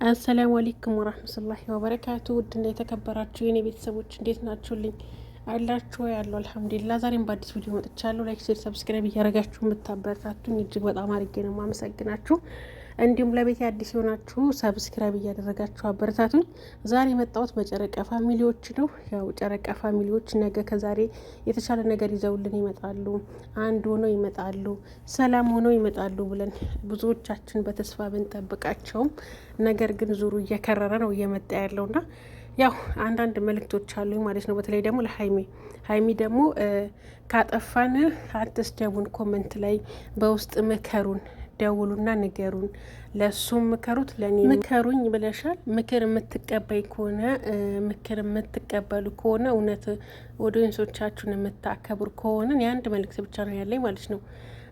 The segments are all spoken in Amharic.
አሰላሙ አለይኩም ወራህመቱላሂ ወበረካቱ። ውድና የተከበራችሁ የኔ ቤተሰቦች እንዴት ናችሁልኝ? አላችሁ ያለው አልሐምዱሊላህ። ዛሬም በአዲስ ቪዲዮ መጥቻለሁ። ላይክ፣ ሼር፣ ሰብስክራይብ እያደረጋችሁ የምታበረታቱኝ እጅግ በጣም አድርጌ ነው የማመሰግናችሁ። እንዲሁም ለቤት አዲስ የሆናችሁ ሰብስክራይብ እያደረጋችሁ አበረታቱኝ። ዛሬ የመጣሁት በጨረቃ ፋሚሊዎች ነው። ያው ጨረቃ ፋሚሊዎች ነገ ከዛሬ የተሻለ ነገር ይዘውልን ይመጣሉ፣ አንድ ሆነው ይመጣሉ፣ ሰላም ሆነው ይመጣሉ ብለን ብዙዎቻችን በተስፋ ብንጠብቃቸውም ነገር ግን ዙሩ እየከረረ ነው እየመጣ ያለውና ያው አንዳንድ መልእክቶች አሉ ማለት ነው። በተለይ ደግሞ ሀይሚ ደግሞ ካጠፋን አትስደቡን፣ ኮመንት ላይ በውስጥ ምከሩን፣ ደውሉና ንገሩን፣ ለሱም ምከሩት ለኔ ምከሩኝ ብለሻል። ምክር የምትቀበይ ከሆነ ምክር የምትቀበሉ ከሆነ እውነት ኦዲየንሶቻችሁን የምታከብሩ ከሆነ የአንድ መልእክት ብቻ ነው ያለኝ ማለት ነው።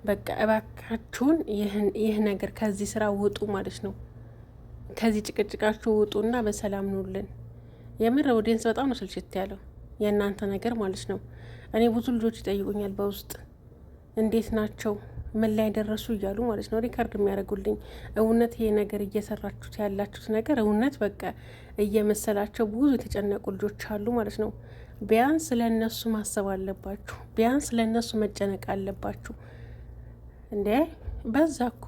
በቃ እባካችሁን ይህ ነገር ከዚህ ስራ ውጡ ማለት ነው። ከዚህ ጭቅጭቃችሁ ውጡና በሰላም ኑልን። የምር ኦዲየንስ በጣም ነው ስልችት ያለው የእናንተ ነገር ማለት ነው። እኔ ብዙ ልጆች ይጠይቁኛል በውስጥ እንዴት ናቸው ምን ላይ ደረሱ እያሉ ማለት ነው ሪካርድ የሚያደርጉልኝ። እውነት ይሄ ነገር እየሰራችሁት ያላችሁት ነገር እውነት በቃ እየመሰላቸው ብዙ የተጨነቁ ልጆች አሉ ማለት ነው። ቢያንስ ለእነሱ ማሰብ አለባችሁ። ቢያንስ ለእነሱ መጨነቅ አለባችሁ። እንዴ በዛ እኮ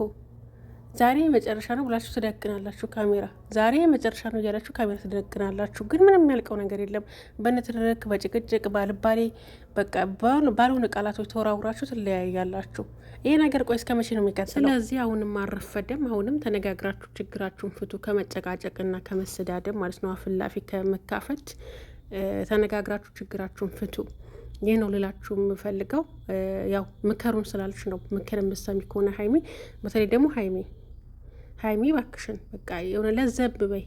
ዛሬ መጨረሻ ነው ብላችሁ ትደቅናላችሁ ካሜራ። ዛሬ መጨረሻ ነው እያላችሁ ካሜራ ትደቅናላችሁ። ግን ምንም የሚያልቀው ነገር የለም። በንትርክ በጭቅጭቅ ባልባሌ በቃ ባልሆነ ቃላቶች ተወራውራችሁ ትለያያላችሁ። ይሄ ነገር ቆይ እስከ መቼ ነው የሚቀጥለው? ስለዚህ አሁንም አረፈደም። አሁንም ተነጋግራችሁ ችግራችሁን ፍቱ። ከመጨቃጨቅና ከመሰዳደብ ማለት ነው አፍላፊ ከመካፈት ተነጋግራችሁ ችግራችሁን ፍቱ። ይህ ነው ልላችሁ የምፈልገው። ያው ምከሩን ስላለች ነው። ምክር የምትሰሚ ከሆነ ሀይሚ፣ በተለይ ደግሞ ሀይሚ ባክሽን በቃ የሆነ ለዘብ በይ።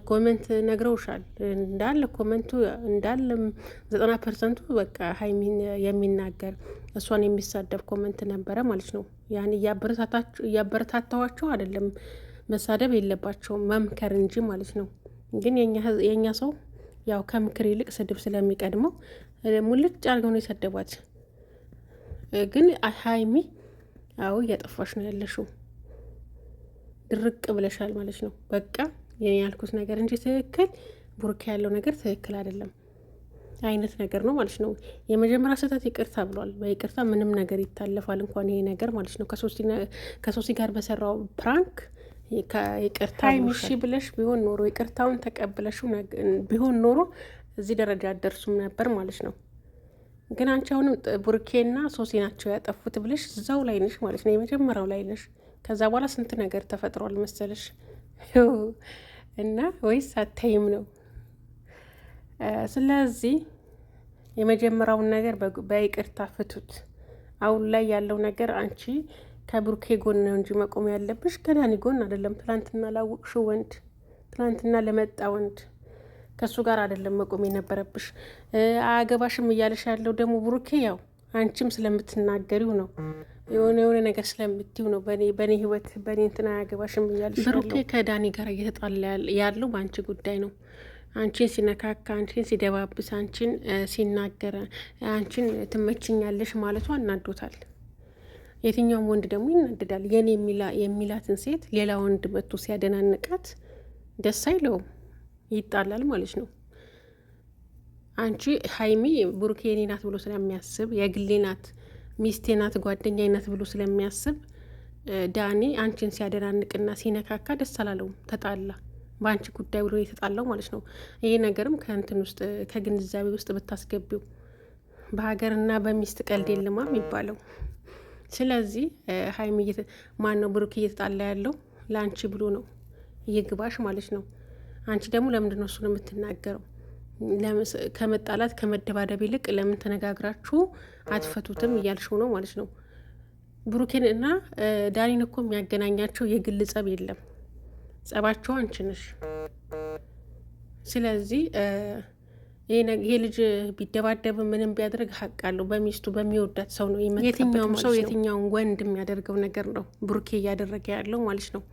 ኮመንት ነግረውሻል እንዳለ ኮመንቱ እንዳለ 90% በቃ ሀይሚን የሚናገር እሷን የሚሳደብ ኮመንት ነበረ ማለት ነው። ያን እያበረታታዋቸው አይደለም፣ መሳደብ የለባቸውም መምከር እንጂ ማለት ነው። ግን የእኛ ሰው ያው ከምክር ይልቅ ስድብ ስለሚቀድመው ሙልጭ አድርገው ነው የሰደቧት። ግን ሀይሚ አዎ እያጠፋሽ ነው ያለሽው፣ ድርቅ ብለሻል ማለት ነው። በቃ የኔ ያልኩት ነገር እንጂ ትክክል ቡርካ ያለው ነገር ትክክል አይደለም አይነት ነገር ነው ማለት ነው። የመጀመሪያ ስህተት ይቅርታ ብሏል። በይቅርታ ምንም ነገር ይታለፋል። እንኳን ይሄ ነገር ማለት ነው ከሶስቲ ጋር በሰራው ፕራንክ ይቅርታ እሺ ብለሽ ቢሆን ኖሮ ይቅርታውን ተቀብለሽ ቢሆን ኖሮ እዚህ ደረጃ አደርሱም ነበር ማለት ነው። ግን አንቺ አሁንም ቡርኬና ሶሲ ናቸው ያጠፉት ብለሽ እዛው ላይ ነሽ ማለት ነው። የመጀመሪያው ላይ ነሽ። ከዛ በኋላ ስንት ነገር ተፈጥሯል መሰለሽ እና ወይስ አታይም ነው? ስለዚህ የመጀመሪያውን ነገር በይቅርታ ፍቱት። አሁን ላይ ያለው ነገር አንቺ ከብሩኬ ጎን ነው እንጂ መቆም ያለብሽ ከዳኒ ጎን አይደለም። ትላንትና ላወቅሽው ወንድ፣ ትላንትና ለመጣ ወንድ ከሱ ጋር አይደለም መቆም የነበረብሽ። አገባሽም እያለሽ ያለው ደግሞ ብሩኬ ያው አንቺም ስለምትናገሪው ነው፣ የሆነ ነገር ስለምትይው ነው። በኔ ህይወት በኔ እንትና አያገባሽም እያለሽ ብሩኬ ከዳኒ ጋር እየተጣላ ያለው በአንቺ ጉዳይ ነው። አንቺን ሲነካካ፣ አንቺን ሲደባብስ፣ አንቺን ሲናገረ፣ አንቺን ትመችኛለሽ ማለቷ እናዶታል። የትኛውም ወንድ ደግሞ ይናደዳል። የኔ የሚላትን ሴት ሌላ ወንድ መጥቶ ሲያደናንቃት ደስ አይለውም፣ ይጣላል ማለት ነው። አንቺ ሀይሚ ብሩኬ የኔ ናት ብሎ ስለሚያስብ የግሌ ናት፣ ሚስቴ ናት፣ ጓደኛዬ ናት ብሎ ስለሚያስብ ዳኒ አንቺን ሲያደናንቅና ሲነካካ ደስ አላለውም፣ ተጣላ። በአንቺ ጉዳይ ብሎ የተጣላው ማለት ነው። ይሄ ነገርም ከእንትን ውስጥ ከግንዛቤ ውስጥ ብታስገቢው በሀገርና በሚስት ቀልድ የለማ የሚባለው። ስለዚህ ሀይሚ ማን ነው ብሩኬ እየተጣላ ያለው ለአንቺ ብሎ ነው፣ ይግባሽ ማለት ነው። አንቺ ደግሞ ለምንድን ነው እሱን የምትናገረው? ከመጣላት ከመደባደብ ይልቅ ለምን ተነጋግራችሁ አትፈቱትም እያልሽው ነው ማለት ነው። ብሩኬን እና ዳኒን እኮ የሚያገናኛቸው የግል ጸብ የለም፣ ጸባቸው አንቺ ነሽ። ስለዚህ ይሄ ልጅ ቢደባደብ ምንም ቢያደርግ ሀቅ አለው። በሚስቱ በሚወዳት ሰው ነው። የትኛውም ሰው የትኛውን ወንድ የሚያደርገው ነገር ነው ብሩኬ እያደረገ ያለው ማለት ነው።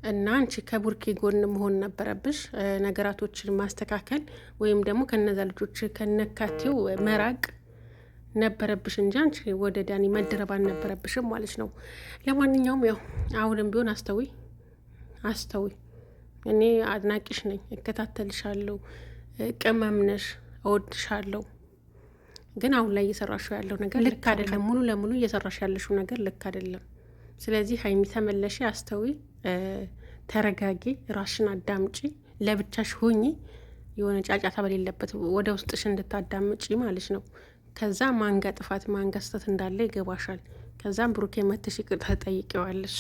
እና አንቺ ከቡርኬ ጎን መሆን ነበረብሽ፣ ነገራቶችን ማስተካከል ወይም ደግሞ ከነዛ ልጆች ከነካቴው መራቅ ነበረብሽ እንጂ አንቺ ወደ ዳኒ መደረብ አልነበረብሽም ማለት ነው። ለማንኛውም ያው አሁንም ቢሆን አስተዊ። እኔ አድናቂሽ ነኝ፣ እከታተልሻለሁ፣ ቅመም ነሽ፣ እወድሻለሁ። ግን አሁን ላይ እየሰራሽው ያለው ነገር ልክ አይደለም። ሙሉ ለሙሉ እየሰራሽ ያለሽው ነገር ልክ አይደለም። ስለዚህ ሀይሚ ተመለሺ፣ አስተዊ፣ ተረጋጊ፣ ራሽን አዳምጪ፣ ለብቻሽ ሁኚ። የሆነ ጫጫታ በሌለበት ወደ ውስጥሽ እንድታዳምጪ ማለት ነው። ከዛ ማንጋ ጥፋት ማንጋ ስህተት እንዳለ ይገባሻል። ከዛም ብሩኬ መተሽ ይቅርታ ትጠይቂዋለሽ።